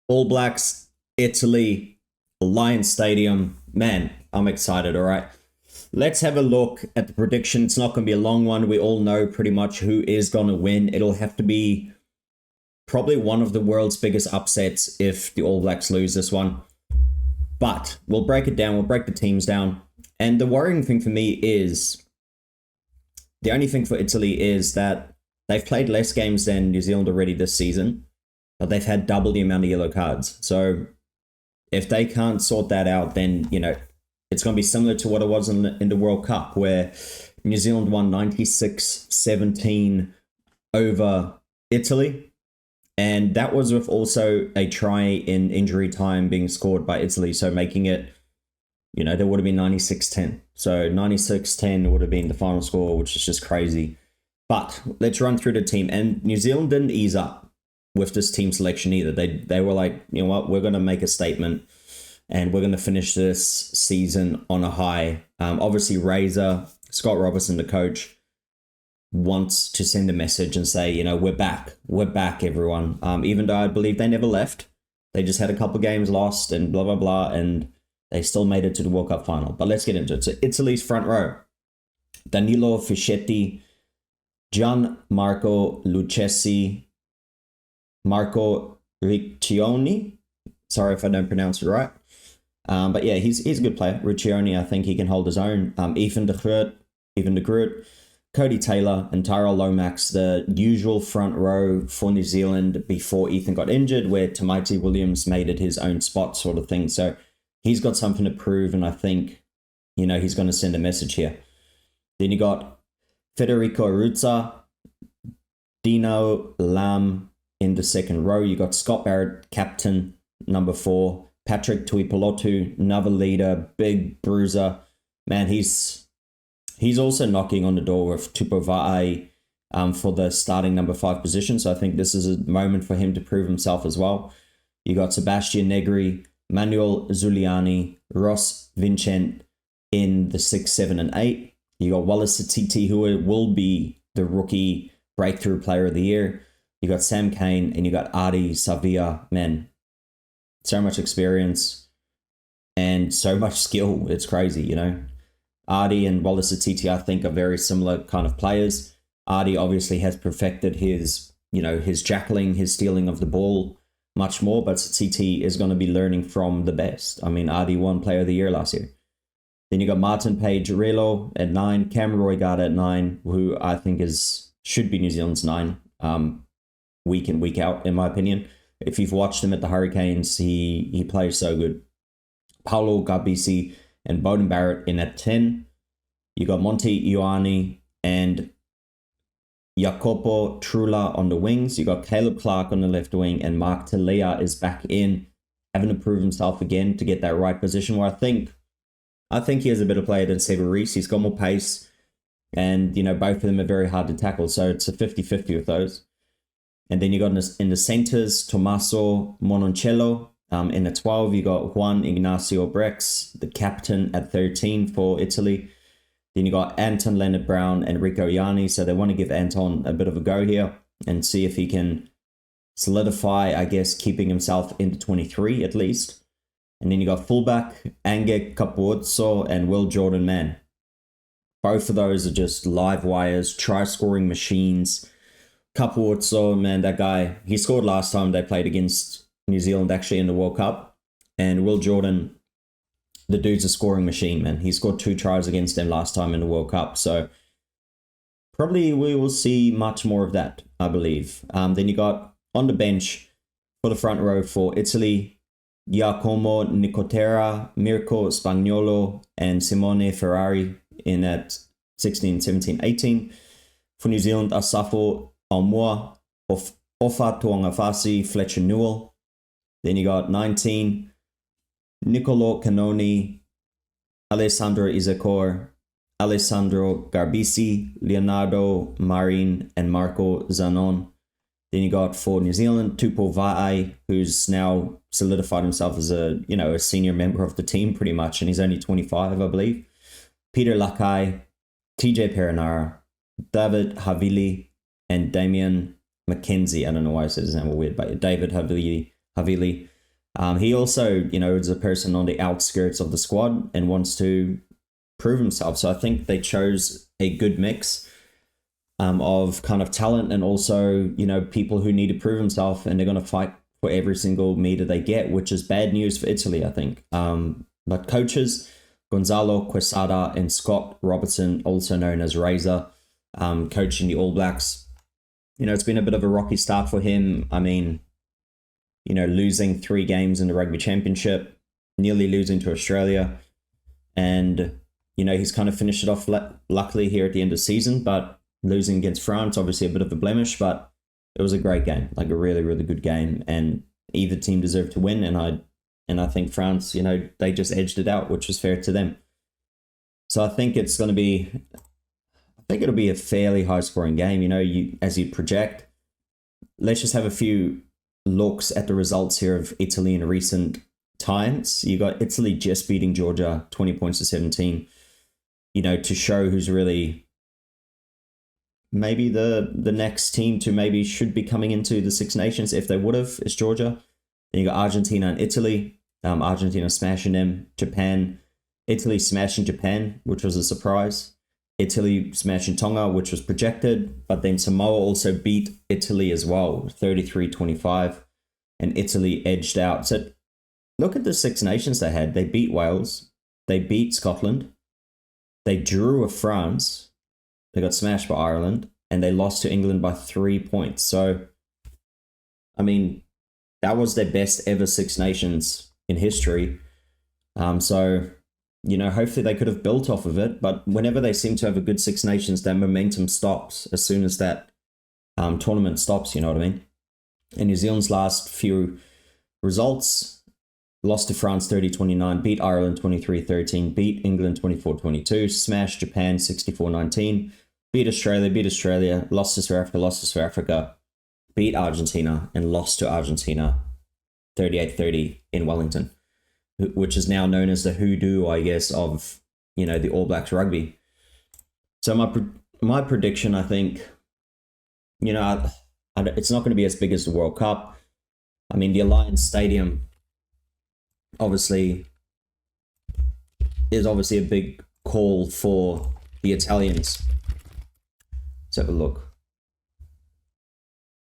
All Blacks, Italy, Lions Stadium. Man, I'm excited, all right? Let's have a look at the prediction. It's not going to be a long one. We all know pretty much who is going to win. It'll have to be probably one of the world's biggest upsets if the All Blacks lose this one. But we'll break it down. We'll break the teams down. And the worrying thing for me is, the only thing for Italy is that they've played less games than New Zealand already this season, but they've had double the amount of yellow cards. So if they can't sort that out, then, it's going to be similar to what it was in the World Cup, where New Zealand won 96-17 over Italy. And that was with also a try in injury time being scored by Italy. So making it, there would have been 96-10. So 96-10 would have been the final score, which is just crazy. But let's run through the team. And New Zealand didn't ease up with this team selection either. They were like, you know what, we're going to make a statement. And we're going to finish this season on a high. Obviously, Razor, Scott Robertson, the coach, wants to send a message and say, we're back. We're back, everyone. Even though I believe they never left. They just had a couple games lost and blah, blah, blah. And they still made it to the World Cup final. But let's get into it. So Italy's front row. Danilo Fischetti, Gianmarco Lucchesi, Marco Riccioni. Sorry if I don't pronounce it right. But yeah, he's a good player. Riccioni, I think he can hold his own. Ethan de Groot, Cody Taylor, and Tyrell Lomax, the usual front row for New Zealand before Ethan got injured, where Tamaiti Williams made it his own spot sort of thing. So he's got something to prove, and I think, he's going to send a message here. Then you got Federico Aruzza, Dino Lam in the second row. You got Scott Barrett, captain, number 4. Patrick Tuipulotu, another leader, big bruiser. Man, he's also knocking on the door with Tupova'ai for the starting number 5 position. So I think this is a moment for him to prove himself as well. You got Sebastian Negri, Manuel Zuliani, Ross Vincent in the 6, 7, and 8. You got Wallace Satiti, who will be the rookie breakthrough player of the year. You got Sam Kane, and you got Adi Savia. Man, so much experience and so much skill. It's crazy, Adi and Wallace Atiti, I think, are very similar kind of players. Adi obviously has perfected his jackling, his stealing of the ball much more, but Atiti is going to be learning from the best. I mean, Adi won Player of the Year last year. Then you got Martin Page Relo at 9, Cam Roigard at 9, who I think should be New Zealand's 9, week in, week out, in my opinion. If you've watched him at the Hurricanes, he plays so good. Paolo Garbisi and Bowden Barrett in at 10. You got Monty Ioane and Jacopo Trula on the wings. You got Caleb Clark on the left wing, and Mark Telea is back in, having to prove himself again to get that right position, where I think he is a better player than Seba Reese. He's got more pace, and both of them are very hard to tackle, so it's a 50-50 with those. And then you got in the centers, Tommaso Mononcello. In the 12, you got Juan Ignacio Brex, the captain at 13 for Italy. Then you got Anton Leonard-Brown and Rico Ianni. So they want to give Anton a bit of a go here and see if he can solidify, I guess, keeping himself into 23 at least. And then you got fullback, Ange Capuzzo and Will Jordan Mann. Both of those are just live wires, try-scoring machines. Capuzzo, man, that guy, he scored last time they played against New Zealand actually in the World Cup. And Will Jordan, the dude's a scoring machine, man. He scored 2 tries against them last time in the World Cup. So probably we will see much more of that, I believe. Then you got on the bench for the front row for Italy, Giacomo Nicotera, Mirko Spagnolo, and Simone Ferrari in at 16, 17, 18. For New Zealand, Asafo Almoa, Ofa Tuangafasi, Fletcher Newell. Then you got 19, Nicolo Canoni, Alessandro Isacor, Alessandro Garbisi, Leonardo Marin, and Marco Zanon. Then you got for New Zealand, Tupo Va'ai, who's now solidified himself as a senior member of the team pretty much, and he's only 25, I believe. Peter Lakai, TJ Perinara, David Havili, and Damien McKenzie. I don't know why I said his name weird, but David Havili. He also, is a person on the outskirts of the squad and wants to prove himself. So I think they chose a good mix of kind of talent and also, people who need to prove himself, and they're going to fight for every single meter they get, which is bad news for Italy, I think. But coaches, Gonzalo Quesada and Scott Robertson, also known as Razor, coaching the All Blacks. It's been a bit of a rocky start for him. I mean, losing 3 games in the Rugby Championship, nearly losing to Australia. And, he's kind of finished it off luckily here at the end of the season, but losing against France, obviously a bit of a blemish, but it was a great game, like a really, really good game. And either team deserved to win. And I think France, they just edged it out, which was fair to them. So I think it'll be a fairly high scoring game, as you project. Let's just have a few looks at the results here of Italy in recent times. You got Italy just beating Georgia 20 points to 17, to show who's really maybe the next team to maybe should be coming into the Six Nations if they would have, is Georgia. Then you got Argentina and Italy. Argentina smashing them. Japan, Italy smashing Japan, which was a surprise. Italy smashing Tonga, which was projected, but then Samoa also beat Italy as well, 33-25, and Italy edged out. So look at the Six Nations they had. They beat Wales, they beat Scotland, they drew with France, they got smashed by Ireland, and they lost to England by 3 points. So, I mean, that was their best ever Six Nations in history. So, hopefully they could have built off of it, but whenever they seem to have a good Six Nations, their momentum stops as soon as that tournament stops, you know what I mean? And New Zealand's last few results, lost to France 30-29, beat Ireland 23-13, beat England 24-22, smashed Japan 64-19, beat Australia, lost to South Africa, beat Argentina, and lost to Argentina 38-30 in Wellington, which is now known as the hoodoo, I guess, of, the All Blacks rugby. So my prediction, I think, it's not going to be as big as the World Cup. I mean, the Alliance Stadium is obviously a big call for the Italians. Let's have a look.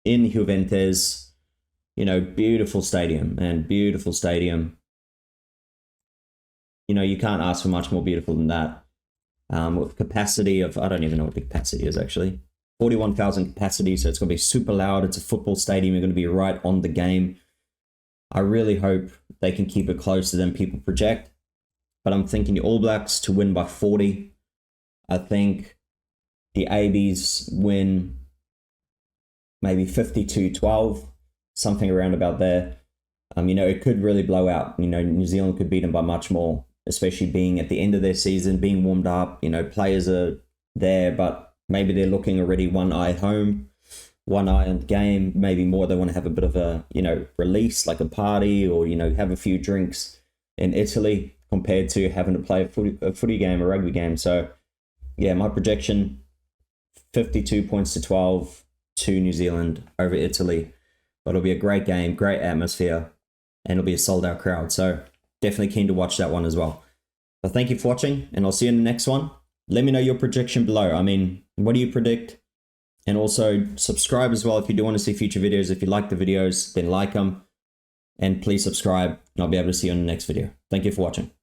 In Juventus, beautiful stadium. You can't ask for much more beautiful than that. With capacity of, I don't even know what the capacity is actually. 41,000 capacity, so it's going to be super loud. It's a football stadium. You're going to be right on the game. I really hope they can keep it closer than people project. But I'm thinking the All Blacks to win by 40. I think the ABs win maybe 52-12, something around about there. It could really blow out. New Zealand could beat them by much more, especially being at the end of their season, being warmed up. Players are there, but maybe they're looking already one eye home, one eye on the game. Maybe more they want to have a bit of a, release, like a party, or, have a few drinks in Italy compared to having to play a footy game, a rugby game. So, yeah, my projection, 52 points to 12 to New Zealand over Italy. But it'll be a great game, great atmosphere, and it'll be a sold-out crowd. So definitely keen to watch that one as well. But thank you for watching, and I'll see you in the next one. Let me know your projection below. I mean, what do you predict? And also subscribe as well if you do want to see future videos. If you like the videos, then like them. And please subscribe, and I'll be able to see you in the next video. Thank you for watching.